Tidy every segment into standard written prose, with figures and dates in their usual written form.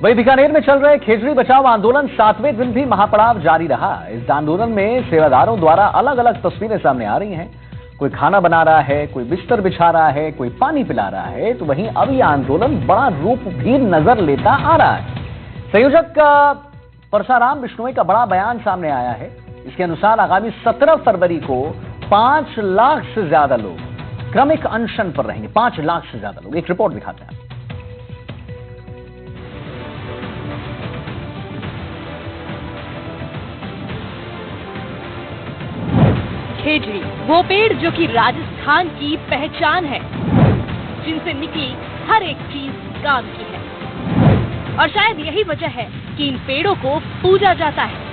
वही बीकानेर में चल रहे खेजड़ी बचाओ आंदोलन 7वें दिन भी महापड़ाव जारी रहा। इस आंदोलन में सेवादारों द्वारा अलग अलग तस्वीरें सामने आ रही हैं। कोई खाना बना रहा है, कोई बिस्तर बिछा रहा है, कोई पानी पिला रहा है, तो वहीं अब यह आंदोलन बड़ा रूप भी नजर लेता आ रहा है। संयोजक परसाराम बिश्नोई का बड़ा बयान सामने आया है। इसके अनुसार आगामी 17 फरवरी को 5 लाख से ज्यादा लोग क्रमिक अनशन पर रहेंगे। 5 लाख से ज्यादा लोग। एक रिपोर्ट दिखाते हैं। खेजड़ी वो पेड़ जो कि राजस्थान की पहचान है, जिनसे निकली हर एक चीज काम की है। और शायद यही वजह है कि इन पेड़ों को पूजा जाता है।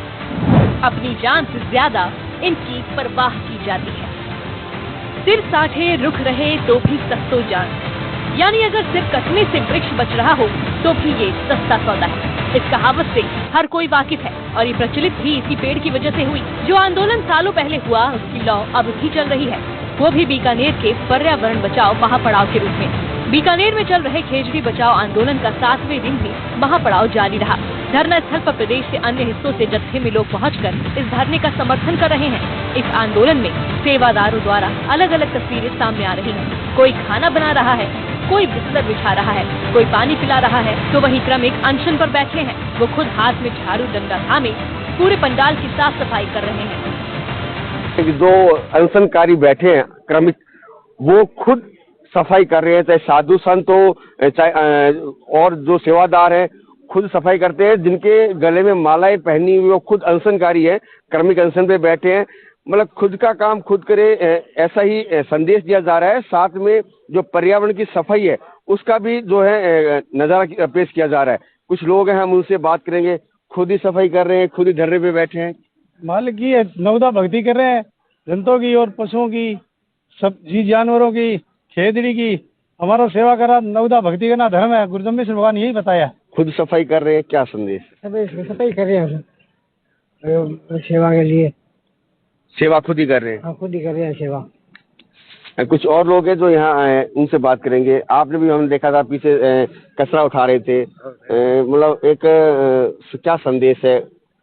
अपनी जान से ज्यादा इनकी परवाह की जाती है। सिर साठे रुख रहे तो भी सस्तो जान, यानी अगर सिर कटने से वृक्ष बच रहा हो तो भी ये सस्ता सौदा है। इस कहावत से हर कोई वाकिफ है और ये प्रचलित भी इसी पेड़ की वजह से हुई। जो आंदोलन सालों पहले हुआ उसकी लौ अब भी चल रही है, वो भी बीकानेर के पर्यावरण बचाओ महापड़ाव के रूप में। बीकानेर में चल रहे खेजड़ी बचाओ आंदोलन का 7वें दिन भी महापड़ाव जारी रहा। धरना स्थल पर प्रदेश के अन्य हिस्सों से जत्थे में लोग पहुंचकर इस धरने का समर्थन कर रहे हैं। इस आंदोलन में सेवादारों द्वारा अलग अलग तस्वीरें सामने आ रही हैं। कोई खाना बना रहा है, कोई बिस्तर बिछा रहा है, कोई पानी पिला रहा है, तो वहीं क्रमिक अनशन पर बैठे हैं। वो खुद हाथ में झाड़ू डंडा थामे पूरे पंडाल की साफ सफाई कर रहे हैं। जो अनशनकारी बैठे हैं क्रमिक, वो खुद सफाई कर रहे हैं। चाहे साधु संत हो, चाहे और जो सेवादार हैं खुद सफाई करते हैं। जिनके गले में मालाएं पहनी हुई वो खुद अनशनकारी है, क्रमिक अनशन पे बैठे हैं। मतलब खुद का काम खुद करे, ऐसा ही संदेश दिया जा रहा है। साथ में जो पर्यावरण की सफाई है उसका भी जो है नजारा पेश किया जा रहा है। कुछ लोग हैं, हम उनसे बात करेंगे। खुद ही सफाई कर रहे हैं, खुद ही धरने पे बैठे हैं। मालिक की नवदा भक्ति कर रहे हैं, जंतुओं की और पशुओं की, सब जी जानवरों की, खेजड़ी की। हमारा सेवा करा, नवदा भक्ति करना धर्म है। गुरुजम्बी से भगवान यही बताया। खुद सफाई कर रहे हैं, क्या संदेश? सफाई कर रहे हैं सेवा के लिए। सेवा खुद ही कर रहे हैं? हाँ, खुद ही कर रहे हैं सेवा। कुछ और लोग हैं जो यहाँ आए, उनसे बात करेंगे। आपने भी हमने देखा था पीछे कचरा उठा रहे थे। मतलब एक क्या संदेश है?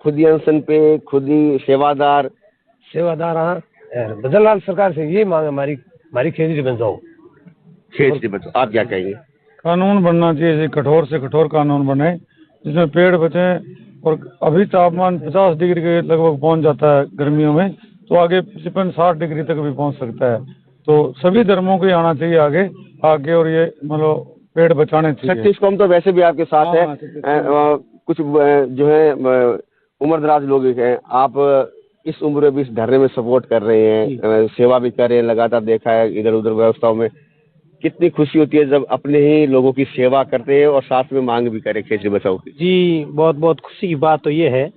खुद ही अनशन पे, खुद ही सेवादार। बदललाल सरकार से यही मांग है हमारी खेजड़ी बचाओ। खेजड़ी बचाओ, आप क्या कहेंगे? कानून बनना चाहिए, कठोर से कठोर कानून बने जिसमें पेड़ बचे। और अभी तापमान 50 डिग्री के लगभग पहुंच जाता है गर्मियों में, तो आगे 55-60 डिग्री तक भी पहुंच सकता है। तो सभी धर्मों को आना चाहिए आगे और ये मतलब पेड़ बचाने चाहिए। छत्तीस कौम तो वैसे भी आपके साथ है। कुछ जो है उम्रदराज लोग हैं, आप इस उम्र में भी इस धरने में सपोर्ट कर रहे हैं, सेवा भी कर रहे हैं लगातार। देखा है इधर उधर व्यवस्थाओं में कितनी खुशी होती है जब अपने ही लोगों की सेवा करते हैं और साथ में मांग भी करें खेजड़ी बचाओ की। जी, बहुत बहुत खुशी की बात तो ये है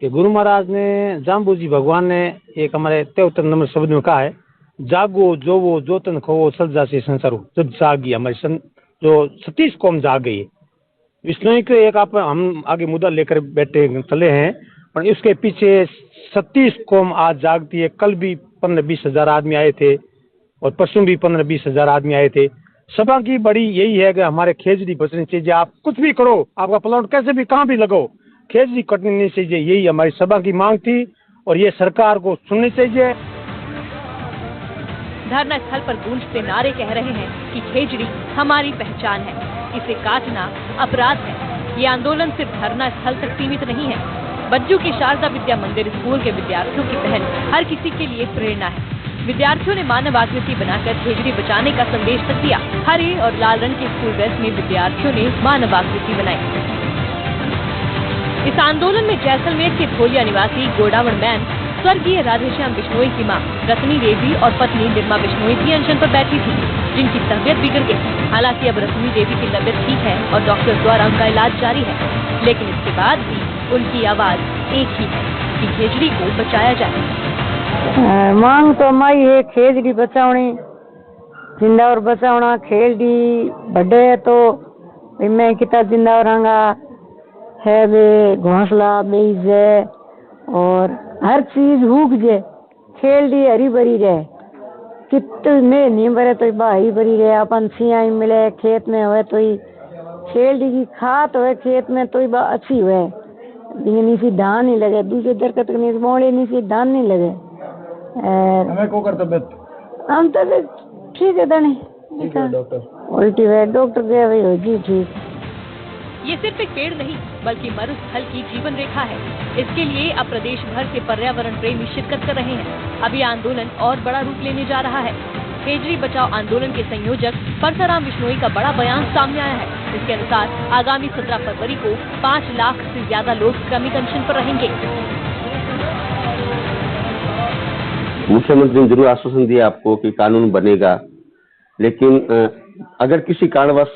कि गुरु महाराज ने, जाम्बू जी भगवान ने एक हमारे 73 नंबर शब्द में कहा है, जागो जो वो जो तन खो सज्जा से संसारो। जब जागी हमारी जो 36 कौम जाग गई। विष्णु के एक हम आगे मुद्दा लेकर बैठे चले हैं, पर इसके पीछे 36 कौम आज जागती है। कल भी 15-20 हजार आदमी आए थे और परसों भी 15-20 हजार आदमी आए थे। सभा की बड़ी यही है कि हमारे खेजड़ी बचनी चाहिए। आप कुछ भी करो, आपका प्लॉट कैसे भी कहाँ भी लगो, खेजड़ी कटनी नहीं चाहिए। यही हमारी सभा की मांग थी और ये सरकार को सुननी चाहिए। धरना स्थल पर गूंजते नारे कह रहे हैं कि खेजड़ी हमारी पहचान है, इसे काटना अपराध है। ये आंदोलन सिर्फ धरना स्थल तक सीमित नहीं है। बज्जू की शारदा विद्या मंदिर स्कूल के विद्यार्थियों की पहल हर किसी के लिए प्रेरणा है। विद्यार्थियों ने मानव आकृति बनाकर खेजड़ी बचाने का संदेश तक दिया। हरे और लाल रंग के स्कूल ड्रेस में विद्यार्थियों ने मानव आकृति बनाई। इस आंदोलन में जैसलमेर के भोलिया निवासी गोडावण मैन स्वर्गीय राधेश्याम बिश्नोई की मां रत्नी देवी और पत्नी निर्मा बिश्नोई भी अनशन पर बैठी थी, जिनकी तबियत बिगड़ गई। हालांकि अब रत्नी देवी की तबियत ठीक है और डॉक्टर द्वारा उनका इलाज जारी है, लेकिन इसके बाद भी उनकी आवाज एक ही है कि खेजड़ी को बचाया जाए। मांग तो माई है खेजड़ी बचावनी, जिंदा और बचावना। खेजड़ी बड़े तो मैं कितना जिंदा रहूंगा है, वे घोंसला बेज और हर चीज हुक जे। खेलडी हरी भरी रहे, कित में नहीं भरे तो हरी भरी रहे। अपन सियाई मिले खेत में हुए तो ही खेलड़ी की खाद हुए खेत में तो ही अच्छी हुए, लेकिन इसी धान नहीं लगे, दूसरे दरकत नहीं मोड़े नहीं सी धान नहीं लगे। हमें को करते बेत हम तो ठीक है दानी डॉक्टर उल्टी हुए डॉक्टर गए भाई हो जी ठीक। ये सिर्फ एक पेड़ नहीं बल्कि मरुस्थल की जीवन रेखा है। इसके लिए अब प्रदेश भर से पर्यावरण प्रेमी शिरकत कर रहे हैं। अब ये आंदोलन और बड़ा रूप लेने जा रहा है। खेजड़ी बचाओ आंदोलन के संयोजक परसराम बिश्नोई का बड़ा बयान सामने आया है। इसके अनुसार आगामी 17 फरवरी को 5 लाख से ज्यादा लोग क्रमिक अनशन पर रहेंगे। मुख्यमंत्री ने जरूर आश्वासन दिया आपको कि कानून बनेगा, लेकिन अगर किसी कारणवश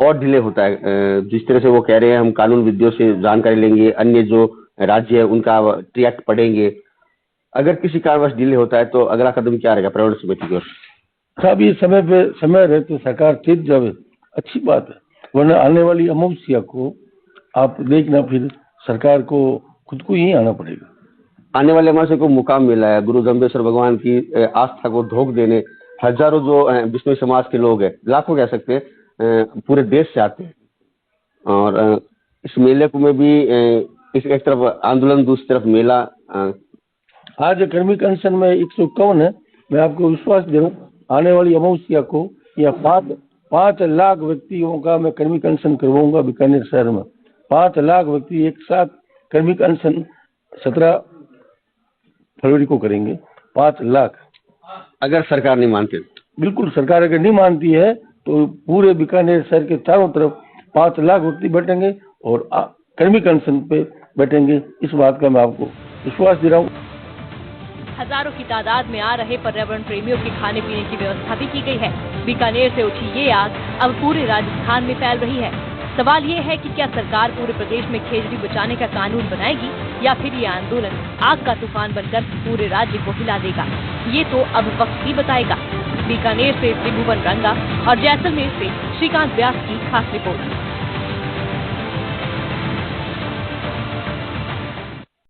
और डिले होता है, जिस तरह से वो कह रहे हैं हम कानून विदों से जानकारी लेंगे, अन्य जो राज्य है उनका एक्ट पढ़ेंगे, अगर किसी कारणवश डिले होता है तो अगला कदम क्या रहेगा पर्यावरण समिति की ओर? साहब ये समय रहे तो सरकार तेज जावे, अच्छी बात है, वरना आने वाली अमावस्या को आप देखना फिर सरकार को खुद को यही आना पड़ेगा। आने वाले अमावस्या को मुकाम मिला है गुरु जम्बेश्वर भगवान की आस्था को धोख देने। हजारों जो बिश्नोई समाज के लोग हैं, लाखों कह सकते हैं, पूरे देश से आते हैं और इस मेले को में भी इस एक तरफ आंदोलन दूसरी तरफ मेला। आज क्रमिक अनशन में 151 है। मैं आपको विश्वास दे रहा हूँ आने वाली अमावस्या को या 5 लाख व्यक्तियों का मैं क्रमिक अनशन करवाऊंगा बीकानेर शहर में। 5 लाख व्यक्ति एक साथ क्रमिक अनशन 17 फरवरी को करेंगे। 5 लाख अगर सरकार नहीं मानती, बिल्कुल सरकार अगर नहीं मानती है तो पूरे बीकानेर शहर के चारों तरफ 5 लाख व्यक्ति बैठेंगे और क्रमिक अनशन पे बैठेंगे। इस बात का मैं आपको विश्वास दे रहा हूँ। हजारों की तादाद में आ रहे पर्यावरण प्रेमियों के खाने पीने की व्यवस्था भी की गई है। बीकानेर से उठी ये आग अब पूरे राजस्थान में फैल रही है। सवाल ये है कि क्या सरकार पूरे प्रदेश में खेजड़ी बचाने का कानून बनाएगी या फिर ये आंदोलन आग का तूफान बनकर पूरे राज्य को हिला देगा। ये तो अब वक्त ही बताएगा। बीकानेर से त्रिभुवन रंगा और जैसलमेर से श्रीकांत व्यास की खास रिपोर्ट।